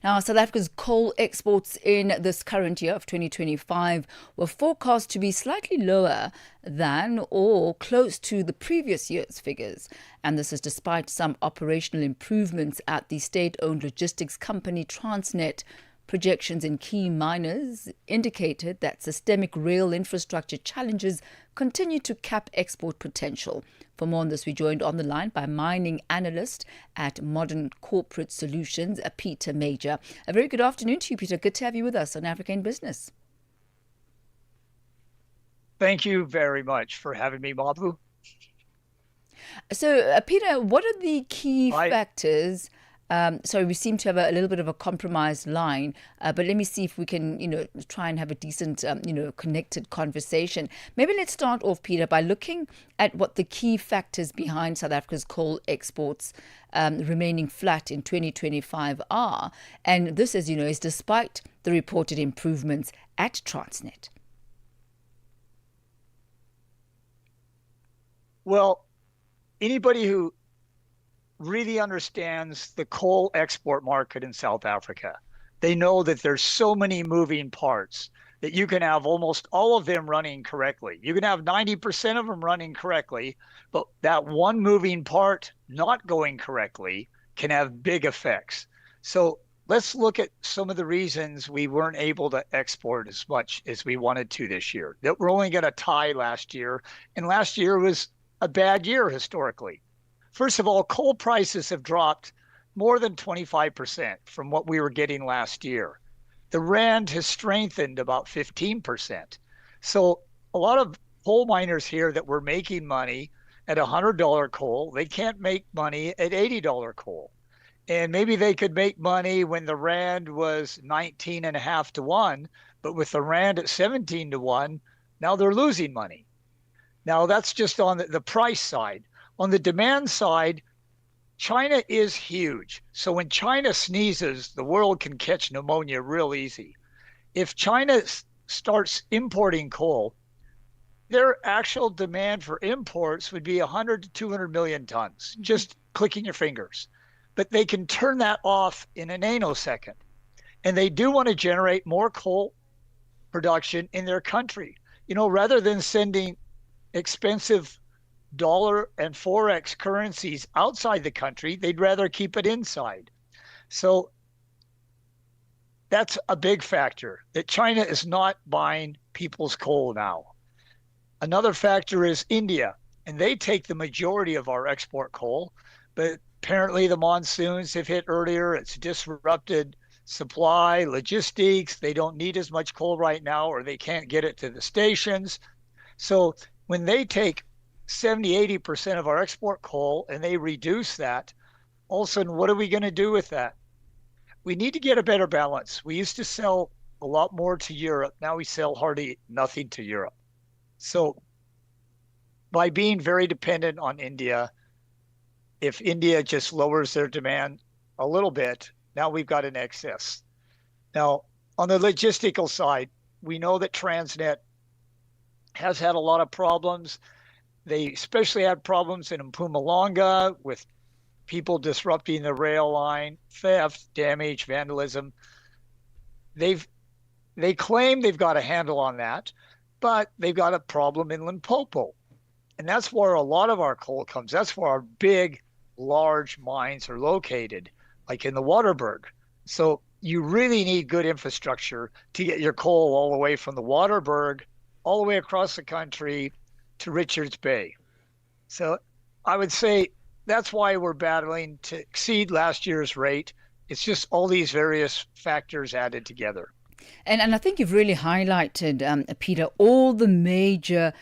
Now, South Africa's coal exports in this current year of 2025 were forecast to be slightly lower than or close to the previous year's figures. And this is despite some operational improvements at the state-owned logistics company Transnet. Projections in key miners indicated that systemic rail infrastructure challenges continue to cap export potential. For more on this, we joined on the line by mining analyst at Modern Corporate Solutions, Peter Major. A very good afternoon to you, Peter. Good to have you with us on Africa in Business. Thank you very much for having me, Mabu. So, Peter, what are the key I factors? Sorry, we seem to have a little bit of a compromised line, but let me see if we can, try and have a decent, connected conversation. Maybe let's start off, Peter, by looking at what the key factors behind South Africa's coal exports remaining flat in 2025 are. And this, as you know, is despite the reported improvements at Transnet. well, anybody who really understands the coal export market in South Africa, they know that there's so many moving parts that you can have almost all of them running correctly. You can have 90% of them running correctly, but that one moving part not going correctly can have big effects. So let's look at some of the reasons we weren't able to export as much as we wanted to this year. That we're only going to tie last year, and last year was a bad year historically. First of all, coal prices have dropped more than 25% from what we were getting last year. The rand has strengthened about 15%. So a lot of coal miners here that were making money at $100 coal, they can't make money at $80 coal. And maybe they could make money when the rand was 19 and a half to 1, but with the rand at 17 to 1, now they're losing money. Now that's just on the price side. On the demand side, China is huge. So when China sneezes, the world can catch pneumonia real easy. If China starts importing coal, their actual demand for imports would be 100 to 200 million tons, just clicking your fingers. But they can turn that off in a nanosecond. And they do want to generate more coal production in their country. Rather than sending expensive dollar and forex currencies outside the country, they'd rather keep it inside. So that's a big factor, that China is not buying people's coal now. Another factor is India, and they take the majority of our export coal, but apparently the monsoons have hit earlier. It's disrupted supply, logistics. They don't need as much coal right now, or they can't get it to the stations. So when they take 70-80% of our export coal and they reduce that, all of a sudden, what are we going to do with that? We need to get a better balance. We used to sell a lot more to Europe. Now we sell hardly nothing to Europe. So by being very dependent on India, if India just lowers their demand a little bit, now we've got an excess. Now, on the logistical side, we know that Transnet has had a lot of problems. They especially had problems in Mpumalanga with people disrupting the rail line, theft, damage, vandalism. They claim they've got a handle on that, but they've got a problem in Limpopo. And that's where a lot of our coal comes. That's where our big, large mines are located, like in the Waterberg. So you really need good infrastructure to get your coal all the way from the Waterberg all the way across the country to Richards Bay. So I would say that's why we're battling to exceed last year's rate. It's just all these various factors added together. And I think you've really highlighted, Peter, all the major,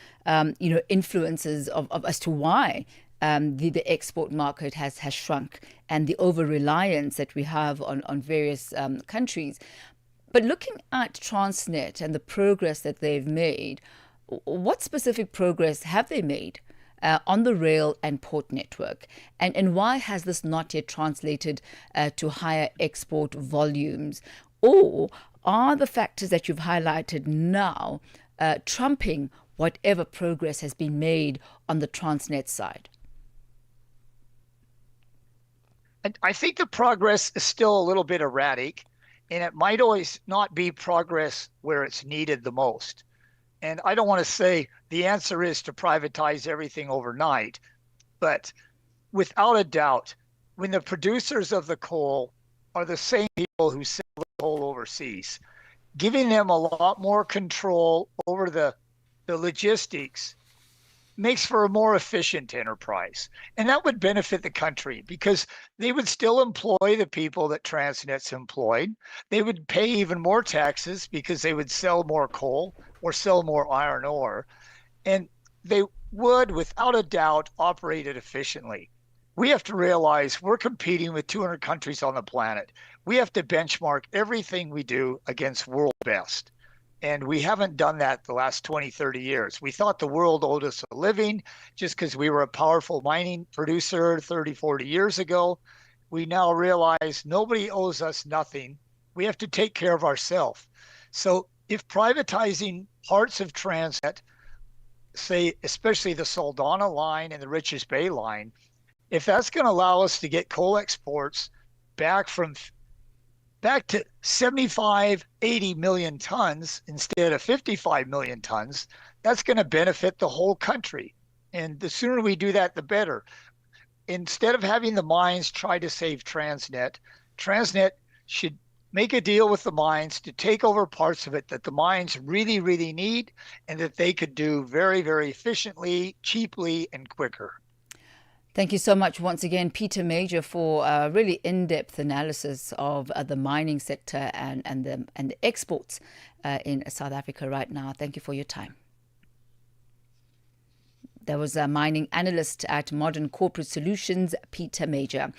influences of as to why the export market has shrunk and the over-reliance that we have on various countries. But looking at Transnet and the progress that they've made, what specific progress have they made on the rail and port network? And why has this not yet translated to higher export volumes? Or are the factors that you've highlighted now trumping whatever progress has been made on the Transnet side? I think the progress is still a little bit erratic, and it might always not be progress where it's needed the most. And I don't want to say the answer is to privatize everything overnight, but without a doubt, when the producers of the coal are the same people who sell the coal overseas, giving them a lot more control over the logistics makes for a more efficient enterprise. And that would benefit the country because they would still employ the people that Transnet's employed. They would pay even more taxes because they would sell more coal or sell more iron ore. And they would, without a doubt, operate it efficiently. We have to realize we're competing with 200 countries on the planet. We have to benchmark everything we do against world best. And we haven't done that the last 20, 30 years. We thought the world owed us a living just because we were a powerful mining producer 30, 40 years ago. We now realize nobody owes us nothing. We have to take care of ourselves. So if privatizing parts of Transnet, say, especially the Saldana line and the Richards Bay line, if that's going to allow us to get coal exports back to 75, 80 million tons instead of 55 million tons, that's going to benefit the whole country. And the sooner we do that, the better. Instead of having the mines try to save Transnet, Transnet should make a deal with the mines to take over parts of it that the mines really, really need and that they could do very, very efficiently, cheaply, and quicker. Thank you so much once again, Peter Major, for a really in-depth analysis of the mining sector and the exports in South Africa right now. Thank you for your time. There was a mining analyst at Modern Corporate Solutions, Peter Major.